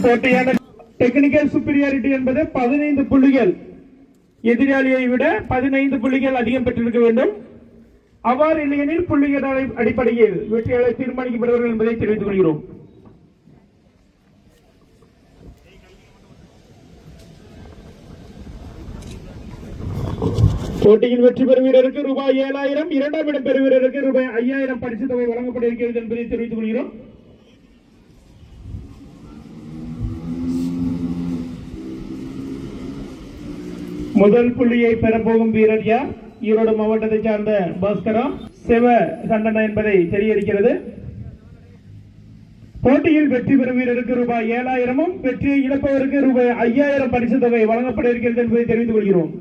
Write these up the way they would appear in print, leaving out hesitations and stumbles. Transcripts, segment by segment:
போட்டியான technical superiority என்பது 15 புள்ளிகள், எதிராளியை விட 15 புள்ளிகள் அதிகம் பெற்றிருக்க வேண்டும். அவ்வாறு இல்லையெனில் புள்ளிகள் அடிப்படையில் வெற்றியாளர் தீர்மானிக்கப்படுவார்கள் என்பதை தெரிவித்துக் கொள்கிறோம். போட்டியில் வெற்றி பெறும் வீரருக்கு ரூபாய் 7000, இரண்டாம் இடம் பெறும் வீரருக்கு ரூபாய் 5000 பரிசு தொகை வழங்கப்பட இருக்கிறது என்பதை தெரிவித்துக் கொள்கிறோம். முதல் புள்ளியை பெறப்போகும் வீரர் யார்? ஈரோடு மாவட்டத்தை சார்ந்த பாஸ்கரா சிவ சண்டனா என்பதை தெரியறிக்கிறது. போட்டியில் வெற்றி பெறும் வீரருக்கு ரூபாய் 7000, வெற்றியை இழப்பவருக்கு ரூபாய் 5000 பரிசு தொகை வழங்கப்பட இருக்கிறது என்பதை தெரிவித்துக் கொள்கிறோம்.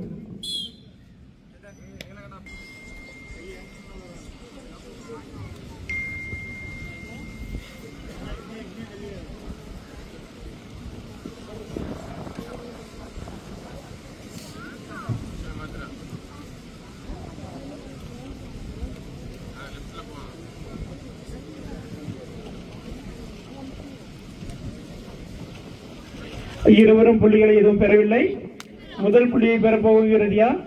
இருவரும் புள்ளிகளை எதுவும் பெறவில்லை. முதல் புள்ளியை பெறப்போகிறது யார்?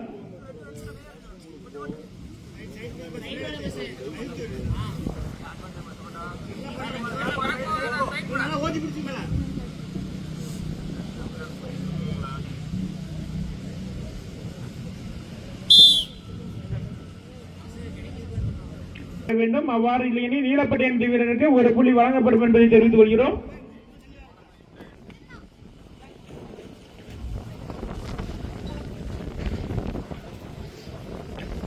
வேண்டும். அவ்வாறு இல்லையெனில் நீலப்பட்டை என்ற வீரருக்கு ஒரு புள்ளி வழங்கப்படும் என்பதை தெரிவித்துக் கொள்கிறோம்.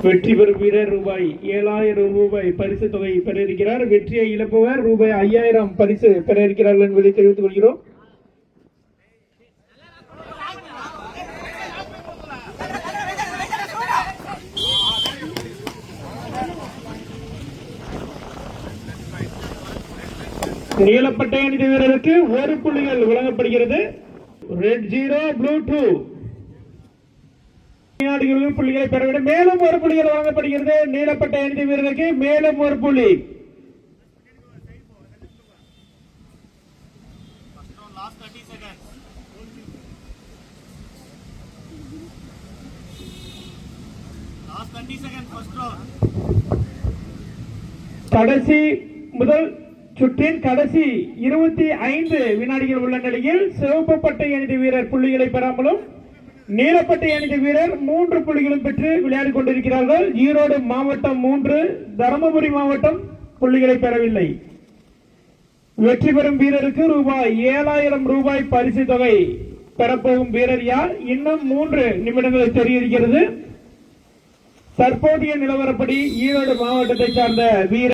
வெற்றி பெறும் வீரர் ரூபாய் 7000 பரிசு தொகை பெற இருக்கிறார். வெற்றியை இழப்பவர் ரூபாய் 5000 பரிசு பெற இருக்கிறார்கள் என்பதை தெரிவித்துக் கொள்கிறோம். நீலப்பட்டை அணிந்த வீரருக்கு ஒரு புள்ளிகள் வழங்கப்படுகிறது. ரெட் 0 ப்ளூ 2 புள்ளிகளை பெற வேண்டும். மேலும் ஒரு புள்ளிகள் வழங்கப்படுகிறது. நீலப்பட்டை அணிந்த வீரருக்கு மேலும் ஒரு புள்ளி. கடைசி முதல் சுற்றின் கடைசி 25 வினாடிகள் உள்ள நிலையில் சிவப்பு பட்டை அணிந்த வீரர் புள்ளிகளை பெறாமலும் நீலப்பட்டை அணிந்த வீரர் 3 புள்ளிகளும் பெற்று விளையாடிக் கொண்டிருக்கிறார்கள். ஈரோடு மாவட்டம் 3, தருமபுரி மாவட்டம் புள்ளிகளை பெறவில்லை. வெற்றி பெறும் வீரருக்கு ரூபாய் 7000 பரிசு தொகை பெறப்போகும் வீரர் யார்? இன்னும் 3 நிமிடங்கள் தெரிவிக்கிறது. தற்போதைய நிலவரப்படி ஈரோடு மாவட்டத்தை சார்ந்த வீரர்